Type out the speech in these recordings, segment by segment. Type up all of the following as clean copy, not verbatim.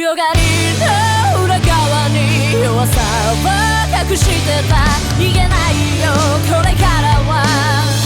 強がりの裏側に弱さを隠してた逃げないよこれからは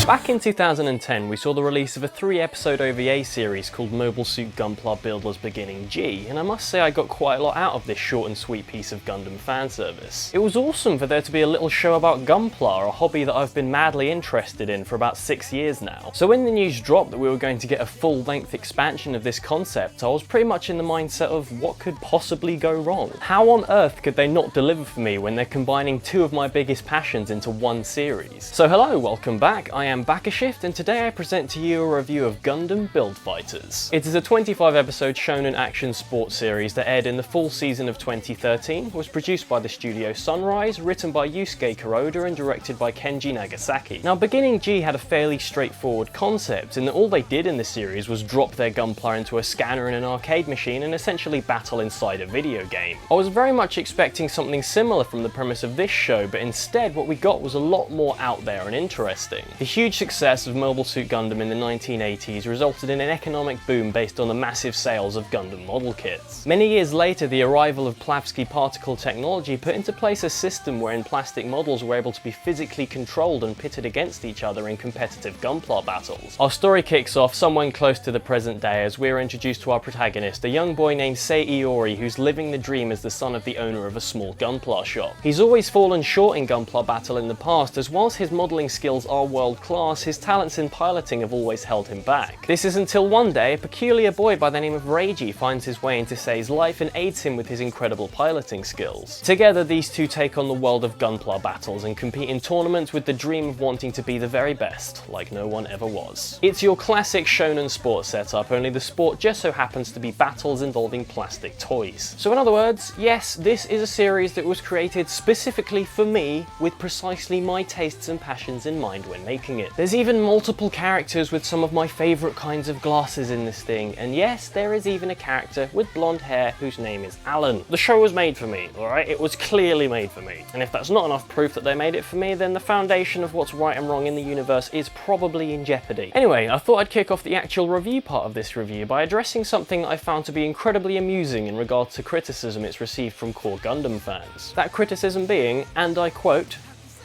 Back in 2010, we saw the release of a 3-episode OVA series called Mobile Suit Gunpla Builders Beginning G, and I must say I got quite a lot out of this short and sweet piece of Gundam fan service. It was awesome for there to be a little show about Gunpla, a hobby that I've been madly interested in for about 6 years now. So when the news dropped that we were going to get a full-length expansion of this concept, I was pretty much in the mindset of what could possibly go wrong. How on earth could they not deliver for me when they're combining two of my biggest passions into one series? So hello, welcome back, I am BakaShift, and today I present to you a review of Gundam Build Fighters. It is a 25-episode shonen action sports series that aired in the full season of 2013, was produced by the studio Sunrise, written by Yusuke Kuroda and directed by Kenji Nagasaki. Now, Beginning G had a fairly straightforward concept in that all they did in the series was drop their Gunpla into a scanner in an arcade machine and essentially battle inside a video game. I was very much expecting something similar from the premise of this show, but instead what we got was a lot more out there and interesting. The huge success of Mobile Suit Gundam in the 1980s resulted in an economic boom based on the massive sales of Gundam model kits. Many years later, the arrival of Plavsky particle technology put into place a system wherein plastic models were able to be physically controlled and pitted against each other in competitive Gunpla battles. Our story kicks off somewhere close to the present day as we are introduced to our protagonist, a young boy named Sei Iori who's living the dream as the son of the owner of a small Gunpla shop. He's always fallen short in Gunpla battle in the past, as whilst his modelling skills are world class, his talents in piloting have always held him back. This is until one day a peculiar boy by the name of Reiji finds his way into Sei's life and aids him with his incredible piloting skills. Together these two take on the world of Gunpla battles and compete in tournaments with the dream of wanting to be the very best, like no one ever was. It's your classic shonen sports setup, only the sport just so happens to be battles involving plastic toys. So in other words, yes, this is a series that was created specifically for me with precisely my tastes and passions in mind when making it. There's even multiple characters with some of my favourite kinds of glasses in this thing, and yes, there is even a character with blonde hair whose name is Alan. The show was made for me, alright? It was clearly made for me. And if that's not enough proof that they made it for me, then the foundation of what's right and wrong in the universe is probably in jeopardy. Anyway, I thought I'd kick off the actual review part of this review by addressing something I found to be incredibly amusing in regards to criticism it's received from core Gundam fans. That criticism being, and I quote,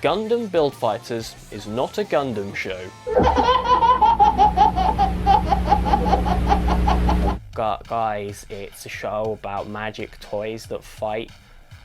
"Gundam Build Fighters is not a Gundam show." Guys, it's a show about magic toys that fight.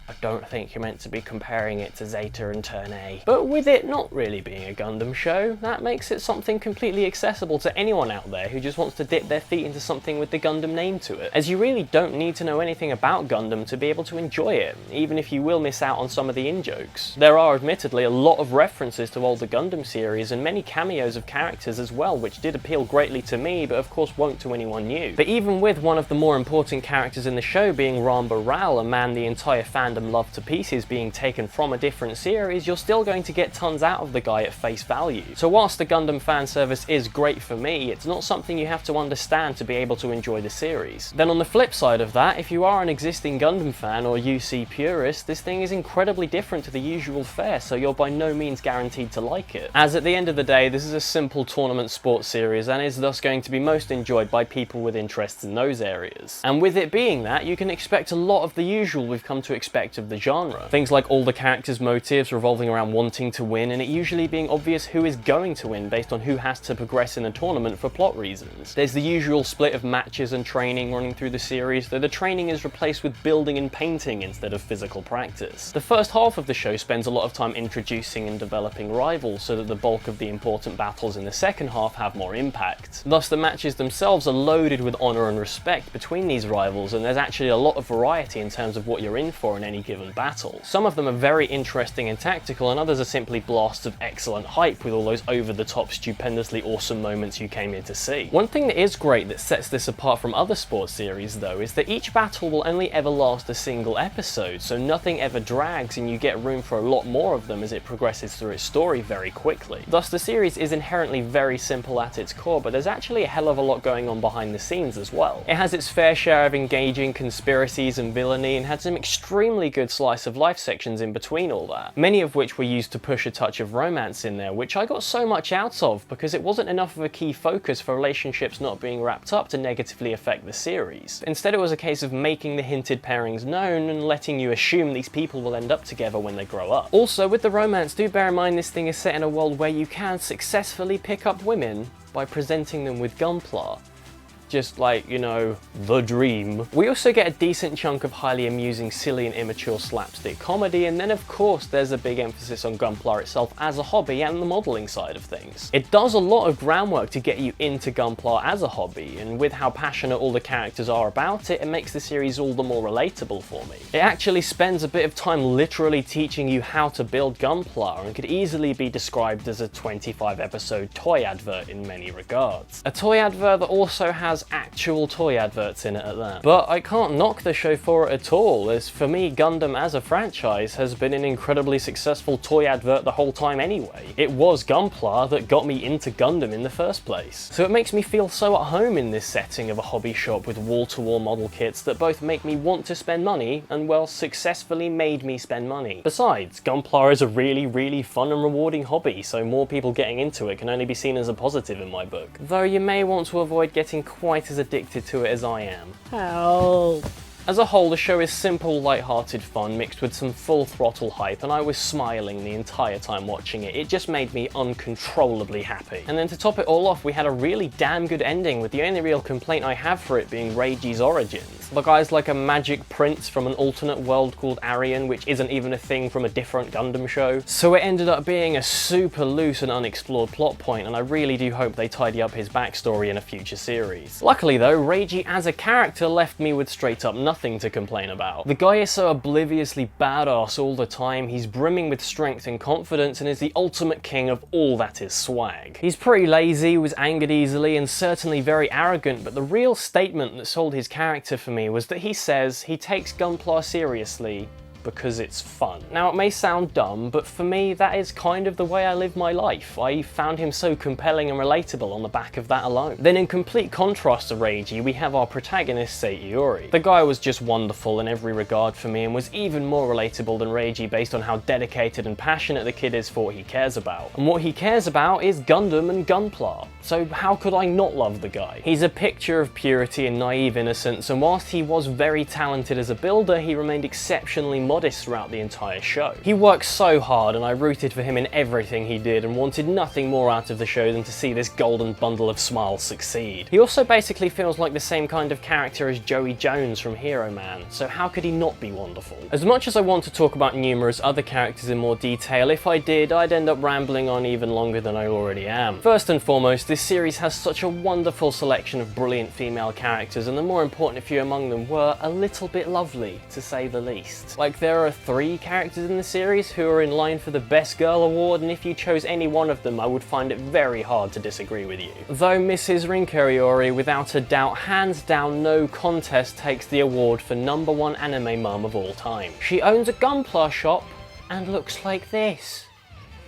I don't think you're meant to be comparing it to Zeta and Turn A. But with it not really being a Gundam show, that makes it something completely accessible to anyone out there who just wants to dip their feet into something with the Gundam name to it, as you really don't need to know anything about Gundam to be able to enjoy it, even if you will miss out on some of the in-jokes. There are admittedly a lot of references to older Gundam series and many cameos of characters as well, which did appeal greatly to me, but of course won't to anyone new. But even with one of the more important characters in the show being Ramba Ral, a man the entire fandom loved to pieces, being taken from a different series, you're still going to get tons out of the guy at face value. So whilst the Gundam fan service is great for me, it's not something you have to understand to be able to enjoy the series. Then on the flip side of that, if you are an existing Gundam fan or UC purist, this thing is incredibly different to the usual fare, so you're by no means guaranteed to like it. As at the end of the day, this is a simple tournament sports series and is thus going to be most enjoyed by people with interests in those areas. And with it being that, you can expect a lot of the usual we've come to expect of the genre. Things like all the characters' motives revolving around wanting to win, and it usually being obvious who is going to win based on who has to progress in a tournament for plot reasons. There's the usual split of matches and training running through the series, though the training is replaced with building and painting instead of physical practice. The first half of the show spends a lot of time introducing and developing rivals, so that the bulk of the important battles in the second half have more impact. Thus the matches themselves are loaded with honour and respect between these rivals, and there's actually a lot of variety in terms of what you're in for in any given battle. Some of them are very interesting and tactical, and others are simply blasts of excellent hype with all those over-the-top, stupendously awesome moments you came here to see. One thing that is great that sets this apart from other sports series though is that each battle will only ever last a single episode, so nothing ever drags and you get room for a lot more of them as it progresses through its story very quickly. Thus the series is inherently very simple at its core, but there's actually a hell of a lot going on behind the scenes as well. It has its fair share of engaging conspiracies and villainy, and had some extremely fairly good slice of life sections in between all that, many of which were used to push a touch of romance in there, which I got so much out of because it wasn't enough of a key focus for relationships not being wrapped up to negatively affect the series. Instead, it was a case of making the hinted pairings known and letting you assume these people will end up together when they grow up. Also, with the romance, do bear in mind this thing is set in a world where you can successfully pick up women by presenting them with Gunpla. Just like, you know, the dream. We also get a decent chunk of highly amusing, silly and immature slapstick comedy, and then of course there's a big emphasis on Gunpla itself as a hobby and the modelling side of things. It does a lot of groundwork to get you into Gunpla as a hobby, and with how passionate all the characters are about it, it makes the series all the more relatable for me. It actually spends a bit of time literally teaching you how to build Gunpla, and could easily be described as a 25-episode toy advert in many regards. A toy advert that also has actual toy adverts in it at that. But I can't knock the show for it at all, as for me, Gundam as a franchise has been an incredibly successful toy advert the whole time anyway. It was Gunpla that got me into Gundam in the first place. So it makes me feel so at home in this setting of a hobby shop with wall-to-wall model kits that both make me want to spend money and, well, successfully made me spend money. Besides, Gunpla is a really fun and rewarding hobby, so more people getting into it can only be seen as a positive in my book. Though you may want to avoid getting quite as addicted to it as I am. Help! As a whole, the show is simple, light-hearted fun mixed with some full-throttle hype, and I was smiling the entire time watching it. It just made me uncontrollably happy. And then to top it all off, we had a really damn good ending, with the only real complaint I have for it being Reiji's origins. The guy's like a magic prince from an alternate world called Arian, which isn't even a thing from a different Gundam show. So it ended up being a super loose and unexplored plot point, and I really do hope they tidy up his backstory in a future series. Luckily though, Reiji as a character left me with straight up nothing to complain about. The guy is so obliviously badass all the time, he's brimming with strength and confidence and is the ultimate king of all that is swag. He's pretty lazy, was angered easily, and certainly very arrogant, but the real statement that sold his character for me was that he says he takes Gunpla seriously because it's fun. Now it may sound dumb, but for me that is kind of the way I live my life. I found him so compelling and relatable on the back of that alone. Then in complete contrast to Reiji, we have our protagonist Seiiori. The guy was just wonderful in every regard for me and was even more relatable than Reiji based on how dedicated and passionate the kid is for what he cares about. And what he cares about is Gundam and Gunpla. So how could I not love the guy? He's a picture of purity and naive innocence, and whilst he was very talented as a builder, he remained exceptionally modest throughout the entire show. He worked so hard and I rooted for him in everything he did and wanted nothing more out of the show than to see this golden bundle of smiles succeed. He also basically feels like the same kind of character as Joey Jones from Hero Man, so how could he not be wonderful? As much as I want to talk about numerous other characters in more detail, if I did, I'd end up rambling on even longer than I already am. First and foremost, this series has such a wonderful selection of brilliant female characters, and the more important few among them were a little bit lovely, to say the least. Like, there are 3 characters in the series who are in line for the Best Girl award, and if you chose any one of them, I would find it very hard to disagree with you. Though Mrs. Rinkeriori, without a doubt, hands down no contest, takes the award for #1 anime mum of all time. She owns a Gunpla shop and looks like this.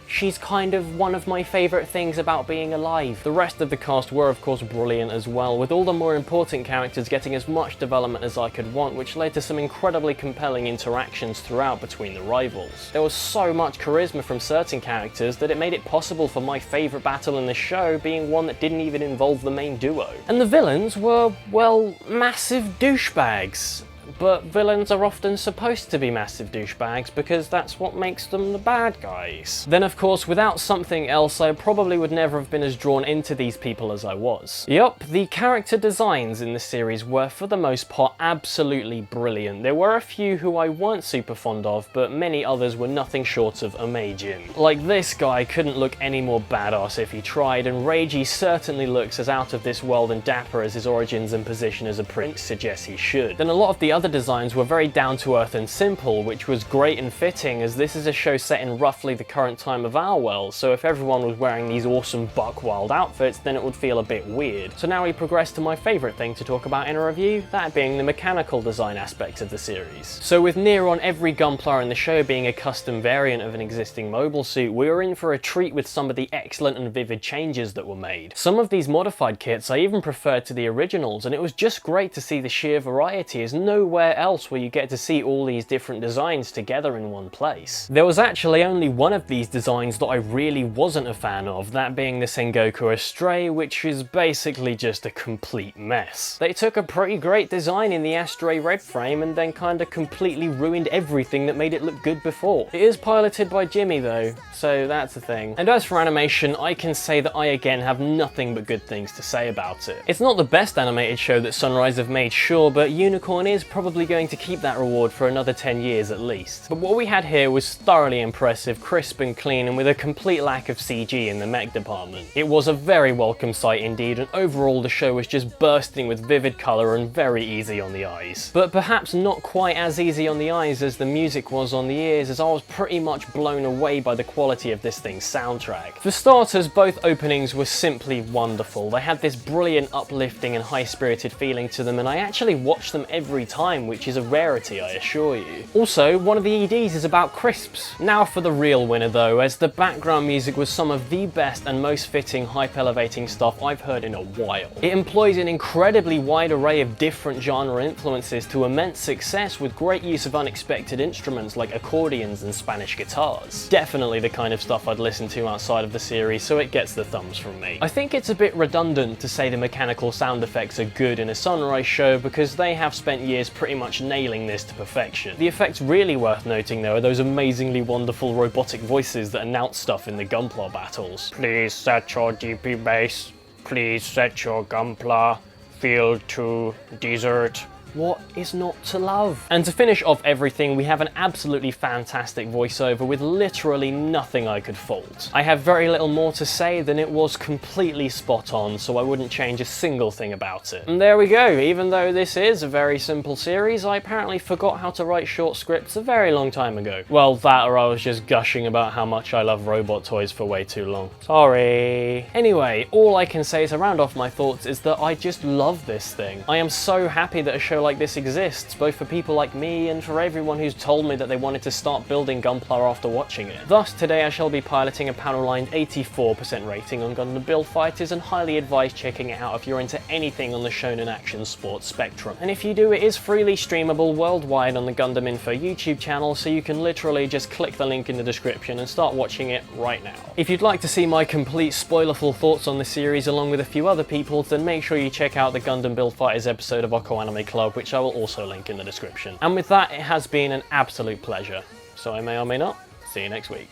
She's kind of one of my favourite things about being alive. The rest of the cast were of course brilliant as well, with all the more important characters getting as much development as I could want, which led to some incredibly compelling interactions throughout between the rivals. There was so much charisma from certain characters that it made it possible for my favourite battle in the show being one that didn't even involve the main duo. And the villains were, well, massive douchebags. But villains are often supposed to be massive douchebags because that's what makes them the bad guys. Then of course, without something else, I probably would never have been as drawn into these people as I was. Yup, the character designs in the series were for the most part absolutely brilliant. There were a few who I weren't super fond of, but many others were nothing short of amazing. Like this guy couldn't look any more badass if he tried, and Reiji certainly looks as out of this world and dapper as his origins and position as a prince suggests he should. Then a lot of the other designs were very down to earth and simple, which was great and fitting as this is a show set in roughly the current time of our world, so if everyone was wearing these awesome buck wild outfits then it would feel a bit weird. So now we progress to my favourite thing to talk about in a review, that being the mechanical design aspect of the series. So with near on every Gunpla in the show being a custom variant of an existing mobile suit, we were in for a treat with some of the excellent and vivid changes that were made. Some of these modified kits I even preferred to the originals, and it was just great to see the sheer variety as no nowhere else where you get to see all these different designs together in one place. There was actually only one of these designs that I really wasn't a fan of, that being the Sengoku Astray, which is basically just a complete mess. They took a pretty great design in the Astray Red frame and then kinda completely ruined everything that made it look good before. It is piloted by Jimmy though, so that's the thing. And as for animation, I can say that I again have nothing but good things to say about it. It's not the best animated show that Sunrise have made, sure, but Unicorn is probably going to keep that reward for another 10 years at least. But what we had here was thoroughly impressive, crisp and clean, and with a complete lack of CG in the mech department. It was a very welcome sight indeed, and overall the show was just bursting with vivid colour and very easy on the eyes. But perhaps not quite as easy on the eyes as the music was on the ears, as I was pretty much blown away by the quality of this thing's soundtrack. For starters, both openings were simply wonderful. They had this brilliant, uplifting and high-spirited feeling to them, and I actually watch them every time, which is a rarity, I assure you. Also, one of the EDs is about crisps. Now for the real winner though, as the background music was some of the best and most fitting, hype-elevating stuff I've heard in a while. It employs an incredibly wide array of different genre influences to immense success, with great use of unexpected instruments like accordions and Spanish guitars. Definitely the kind of stuff I'd listen to outside of the series, so it gets the thumbs from me. I think it's a bit redundant to say the mechanical sound effects are good in a Sunrise show, because they have spent years pretty much nailing this to perfection. The effects really worth noting though are those amazingly wonderful robotic voices that announce stuff in the Gunpla battles. Please set your GP base. Please set your Gunpla. Field to desert. What is not to love? And to finish off everything, we have an absolutely fantastic voiceover with literally nothing I could fault. I have very little more to say than it was completely spot on, so I wouldn't change a single thing about it. And there we go, even though this is a very simple series, I apparently forgot how to write short scripts a very long time ago. Well, that or I was just gushing about how much I love robot toys for way too long. Sorry. Anyway, all I can say to round off my thoughts is that I just love this thing. I am so happy that a show like this exists, both for people like me and for everyone who's told me that they wanted to start building Gunpla after watching it. Thus, today I shall be piloting a panel-lined 84% rating on Gundam Build Fighters, and highly advise checking it out if you're into anything on the shonen action sports spectrum. And if you do, it is freely streamable worldwide on the Gundam Info YouTube channel, so you can literally just click the link in the description and start watching it right now. If you'd like to see my complete spoilerful thoughts on the series along with a few other people's, then make sure you check out the Gundam Build Fighters episode of Oko Anime Club, which I will also link in the description. And with that, it has been an absolute pleasure. So I may or may not see you next week.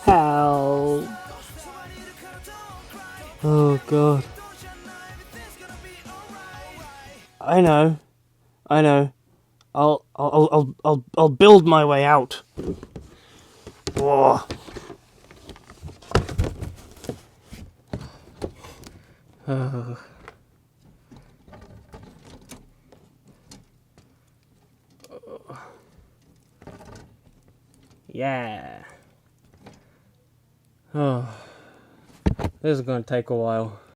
Help. Oh God. I know. I'll build my way out. Oh. Oh. Yeah. Oh. This is gonna take a while.